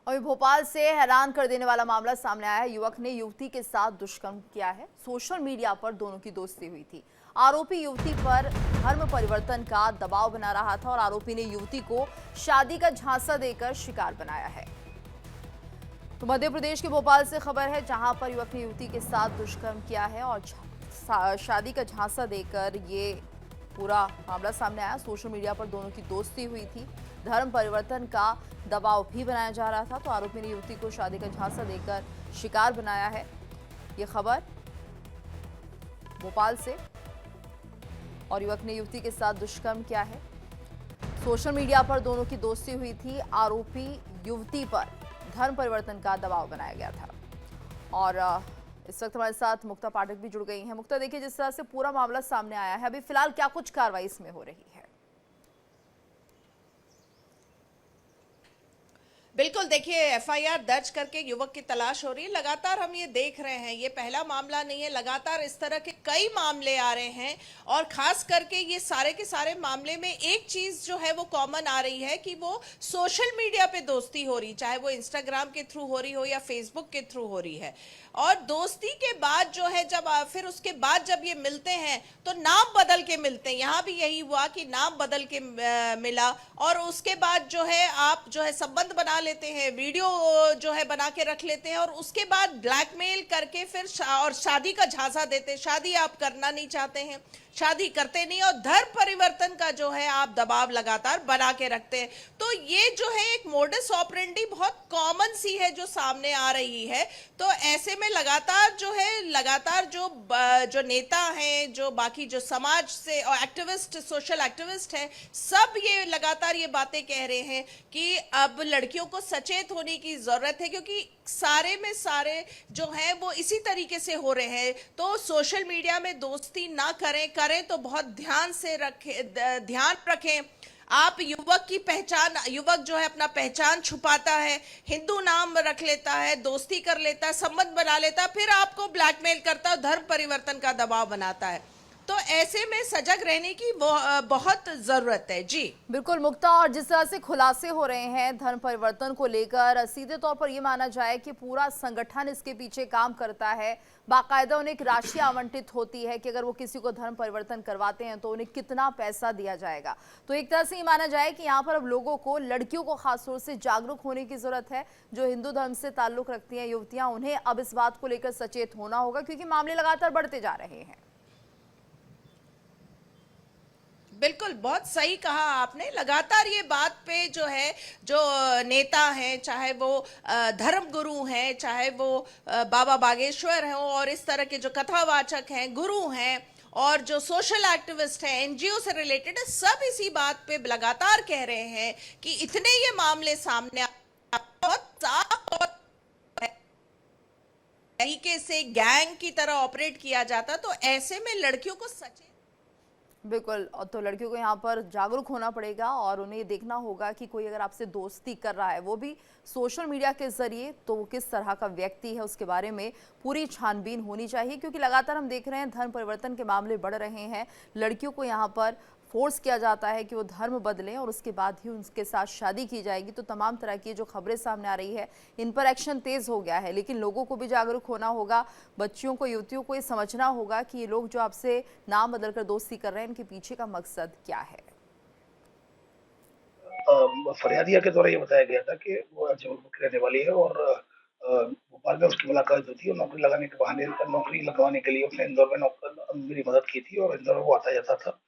और भोपाल से हैरान कर देने वाला मामला सामने आया है। युवक ने युवती के साथ दुष्कर्म किया है। सोशल मीडिया पर दोनों की दोस्ती हुई थी। आरोपी युवती पर धर्म परिवर्तन का दबाव बना रहा था और आरोपी ने युवती को शादी का झांसा देकर शिकार बनाया है। तो मध्य प्रदेश के भोपाल से खबर है, जहां पर युवक ने युवती के साथ दुष्कर्म किया है और शादी का झांसा देकर ये पूरा मामला सामने आया। सोशल मीडिया पर दोनों की दोस्ती हुई थी। धर्म परिवर्तन का दबाव भी बनाया जा रहा था, तो आरोपी ने युवती को शादी का झांसा देकर शिकार बनाया है। ये खबर भोपाल से। और युवक ने युवती के साथ दुष्कर्म किया है। सोशल मीडिया पर दोनों की दोस्ती हुई थी। आरोपी युवती पर धर्म परिवर्तन का दबाव बनाया गया था। और इस वक्त हमारे साथ मुक्ता पाठक भी जुड़ गई हैं। मुक्ता, देखिए जिस तरह से पूरा मामला सामने आया है, अभी फिलहाल क्या कुछ कार्रवाई इसमें हो रही है? बिल्कुल, देखिए एफआईआर दर्ज करके युवक की तलाश हो रही है। लगातार हम ये देख रहे हैं, ये पहला मामला नहीं है, लगातार इस तरह के कई मामले आ रहे हैं। और खास करके ये सारे के सारे मामले में एक चीज जो है वो कॉमन आ रही है कि वो सोशल मीडिया पे दोस्ती हो रही, चाहे वो इंस्टाग्राम के थ्रू हो रही हो या फेसबुक के थ्रू हो रही है। और दोस्ती के बाद जो है जब फिर उसके बाद जब ये मिलते हैं तो नाम बदल के मिलते हैं। यहाँ भी यही हुआ कि नाम बदल के मिला और उसके बाद जो है आप जो है संबंध बना लेते हैं, वीडियो जो है बना के रख लेते हैं और उसके बाद ब्लैकमेल करके फिर और शादी का झांसा देते हैं। शादी आप करना नहीं चाहते हैं, शादी करते नहीं और धर्म परिवर्तन का जो है आप दबाव लगातार बना के रखते हैं। तो ये जो है एक मोडस ऑपरेंडी बहुत कॉमन सी है जो सामने आ रही है। तो ऐसे में लगातार जो है लगातार जो नेता हैं, जो बाकी जो समाज से और एक्टिविस्ट, सोशल एक्टिविस्ट हैं, सब ये लगातार ये बातें कह रहे हैं कि अब लड़कियों को सचेत होने की जरूरत है, क्योंकि सारे में सारे जो हैं वो इसी तरीके से हो रहे हैं। तो सोशल मीडिया में दोस्ती ना करें, करें तो बहुत ध्यान से रखें, ध्यान रखें। आप युवक की पहचान, युवक जो है अपना पहचान छुपाता है, हिंदू नाम रख लेता है, दोस्ती कर लेता है, संबंध बना लेता है, फिर आपको ब्लैकमेल करता है, धर्म परिवर्तन का दबाव बनाता है। तो ऐसे में सजग रहने की बहुत जरूरत है। जी बिल्कुल मुक्ता, और जिस तरह से खुलासे हो रहे हैं धर्म परिवर्तन को लेकर, सीधे तौर पर यह माना जाए कि पूरा संगठन इसके पीछे काम करता है। बाकायदा उन्हें एक राशि आवंटित होती है कि अगर वो किसी को धर्म परिवर्तन करवाते हैं तो उन्हें कितना पैसा दिया जाएगा। तो एक तरह से ये माना जाए कि यहाँ पर अब लोगों को, लड़कियों को खासतौर से जागरूक होने की जरूरत है। जो हिंदू धर्म से ताल्लुक रखती हैं युवतियां, उन्हें अब इस बात को लेकर सचेत होना होगा, क्योंकि मामले लगातार बढ़ते जा रहे हैं। बिल्कुल, बहुत सही कहा आपने। लगातार ये बात पे जो है, जो नेता हैं, चाहे वो धर्म गुरु हैं, चाहे वो बाबा बागेश्वर हैं और इस तरह के जो कथावाचक हैं, गुरु हैं और जो सोशल एक्टिविस्ट हैं, एनजीओ से रिलेटेड है, सब इसी बात पे लगातार कह रहे हैं कि इतने ये मामले सामने बहुत साफ और तरीके से गैंग की तरह ऑपरेट किया जाता। तो ऐसे में लड़कियों को सचेत, बिल्कुल, और तो लड़कियों को यहाँ पर जागरूक होना पड़ेगा और उन्हें ये देखना होगा कि कोई अगर आपसे दोस्ती कर रहा है, वो भी सोशल मीडिया के जरिए, तो वो किस तरह का व्यक्ति है, उसके बारे में पूरी छानबीन होनी चाहिए। क्योंकि लगातार हम देख रहे हैं धर्म परिवर्तन के मामले बढ़ रहे हैं। लड़कियों को यहाँ पर फोर्स किया जाता है कि वो धर्म बदलें और उसके बाद ही उनके साथ शादी की जाएगी। तो तमाम तरह की जो खबरें सामने आ रही है, इन पर एक्शन तेज हो गया है। लेकिन लोगों को भी जागरूक होना होगा, बच्चियों को, युवतियों को ये समझना होगा कि ये लोग जो आपसे नाम बदलकर दोस्ती कर रहे हैं, इनके पीछे का मकसद क्या है। फरियादिया के द्वारा ये बताया गया था कि वो जबलपुर की रहने वाली है और भोपाल में उसकी मुलाकात हुई थी और नौकरी लगाने के बहाने, नौकरी लगवाने के लिए उसने इंदौर में मेरी मदद की थी और इंदौर में वो आता जाता था।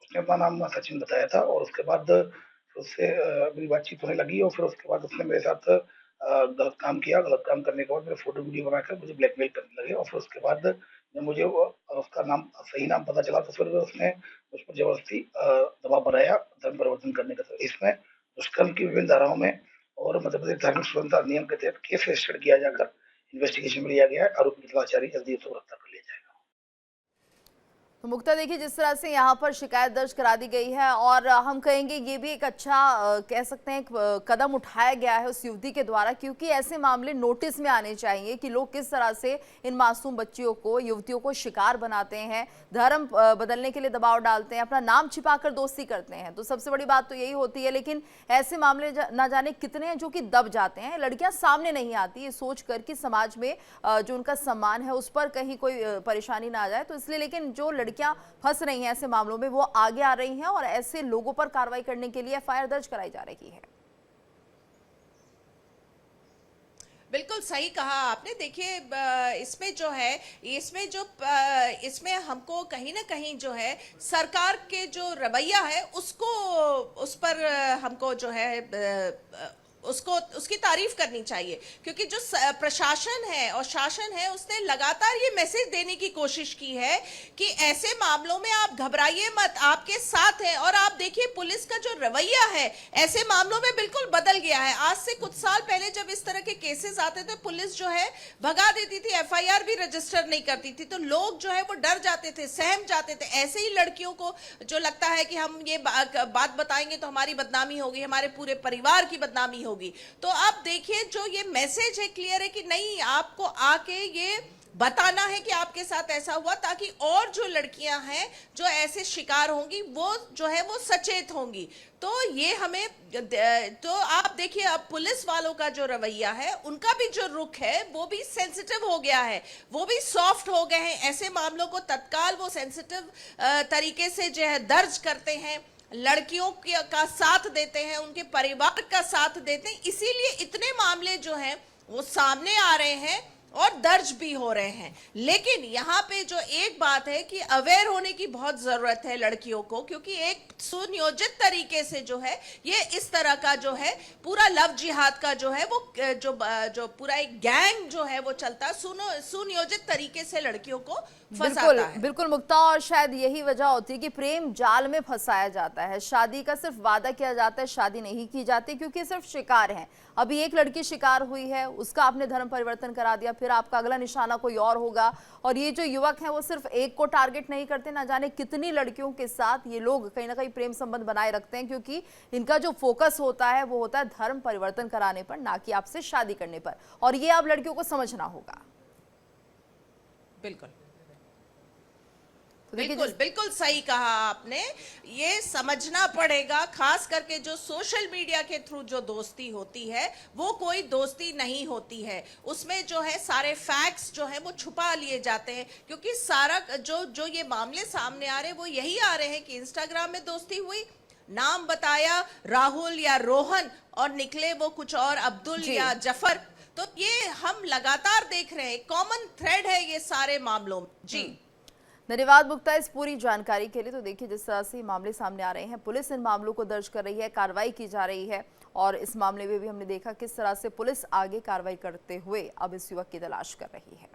उसने अपना नाम सचिन बताया था और उसके बाद उससे मेरी बातचीत होने लगी और फिर उसके बाद उसने मेरे साथ गलत काम किया। गलत काम करने के बाद मेरे फोटो वीडियो बनाकर मुझे ब्लैकमेल करने लगे और फिर उसके बाद जब मुझे उसका नाम, सही नाम पता चला, तो फिर उसने मुझ पर जबरदस्ती दबाव बनाया धर्म परिवर्तन करने का। तो इसमें दुष्कर्म की विभिन्न धाराओं में और मध्य प्रदेश धार्मिक स्वतंत्रता अधिनियम के तहत केस रजिस्टर्ड किया जाकर इन्वेस्टिगेशन में लिया गया है। आरोपी की तलाश जारी, जल्दी उसको गिरफ्तार कर लिया जाएगा। तो मुक्ता, देखिए जिस तरह से यहाँ पर शिकायत दर्ज करा दी गई है और हम कहेंगे ये भी एक अच्छा कह सकते हैं एक कदम उठाया गया है उस युवती के द्वारा, क्योंकि ऐसे मामले नोटिस में आने चाहिए कि लोग किस तरह से इन मासूम बच्चियों को, युवतियों को शिकार बनाते हैं, धर्म बदलने के लिए दबाव डालते हैं, अपना नाम छिपाकर दोस्ती करते हैं। तो सबसे बड़ी बात तो यही होती है, लेकिन ऐसे मामले ना जाने कितने हैं जो कि दब जाते हैं, लड़कियां सामने नहीं आती ये सोच कर कि समाज में जो उनका सम्मान है उस पर कहीं कोई परेशानी ना आ जाए। तो इसलिए लेकिन जो लड़कियां फंस रही हैं ऐसे मामलों में वो आगे आ रही हैं और ऐसे लोगों पर कार्रवाई करने के लिए एफआईआर दर्ज कराई जा रही है। बिल्कुल सही कहा आपने। देखिए इसमें जो है, इसमें हमको कहीं ना कहीं जो है सरकार के जो रवैया है उसको, उस पर हमको जो है उसकी तारीफ करनी चाहिए, क्योंकि जो प्रशासन है और शासन है उसने लगातार ये मैसेज देने की कोशिश की है कि ऐसे मामलों में आप घबराइए मत, आपके साथ है। और आप देखिए पुलिस का जो रवैया है ऐसे मामलों में बिल्कुल बदल गया है। आज से कुछ साल पहले जब इस तरह के केसेस आते थे पुलिस जो है भगा देती थी, एफआईआर भी रजिस्टर नहीं करती थी, तो लोग जो है वो डर जाते थे, सहम जाते थे। ऐसे ही लड़कियों को जो लगता है कि हम ये बात बताएंगे तो हमारी बदनामी होगी, हमारे पूरे परिवार की बदनामी होगी। तो आप देखिए जो ये मैसेज है क्लियर है कि नहीं, आपको आके ये बताना है कि आपके साथ ऐसा हुआ, ताकि और जो लड़कियां हैं जो ऐसे शिकार होंगी वो जो है वो सचेत होंगी। तो ये हमें, तो आप देखिए अब पुलिस वालों का जो रवैया है, उनका भी जो रुख है वो भी सेंसिटिव हो गया है, वो भी सॉफ्ट हो गए हैं। ऐसे मामलों को तत्काल वो सेंसिटिव तरीके से जो है दर्ज करते हैं, लड़कियों का साथ देते हैं, उनके परिवार का साथ देते हैं। इसीलिए इतने मामले जो हैं वो सामने आ रहे हैं और दर्ज भी हो रहे हैं। लेकिन यहाँ पे जो एक बात है कि अवेयर होने की बहुत जरूरत है लड़कियों को, क्योंकि एक सुनियोजित तरीके से जो है ये इस तरह का जो है पूरा लव जिहाद का जो है वो जो पूरा एक गैंग जो है वो चलता है, सुनियोजित तरीके से लड़कियों को फंसाता है। बिल्कुल मुक्ता, और शायद यही वजह होती है कि प्रेम जाल में फंसाया जाता है। शादी का सिर्फ वादा किया जाता है, शादी नहीं की जाती, क्योंकि सिर्फ शिकार हैं। अभी एक लड़की शिकार हुई है, उसका आपने धर्म परिवर्तन करा दिया, फिर आपका अगला निशाना कोई और होगा। और ये जो युवक हैं वो सिर्फ एक को टारगेट नहीं करते, ना जाने कितनी लड़कियों के साथ ये लोग कहीं ना कहीं प्रेम संबंध बनाए रखते हैं, क्योंकि इनका जो फोकस होता है वो होता है धर्म परिवर्तन कराने पर, ना कि आपसे शादी करने पर। और ये आप लड़कियों को समझना होगा। बिल्कुल बिल्कुल सही कहा आपने, ये समझना पड़ेगा। खास करके जो सोशल मीडिया के थ्रू जो दोस्ती होती है वो कोई दोस्ती नहीं होती है, उसमें जो है सारे फैक्ट्स जो है वो छुपा लिए जाते हैं। क्योंकि सारा जो ये मामले सामने आ रहे हैं वो यही आ रहे हैं कि इंस्टाग्राम में दोस्ती हुई, नाम बताया राहुल या रोहन और निकले वो कुछ और, अब्दुल या जफर। तो ये हम लगातार देख रहे हैं, कॉमन थ्रेड है ये सारे मामलों में। जी धन्यवाद मुक्ता इस पूरी जानकारी के लिए। तो देखिए जिस तरह से मामले सामने आ रहे हैं, पुलिस इन मामलों को दर्ज कर रही है, कार्रवाई की जा रही है, और इस मामले में भी हमने देखा किस तरह से पुलिस आगे कार्रवाई करते हुए अब इस युवक की तलाश कर रही है।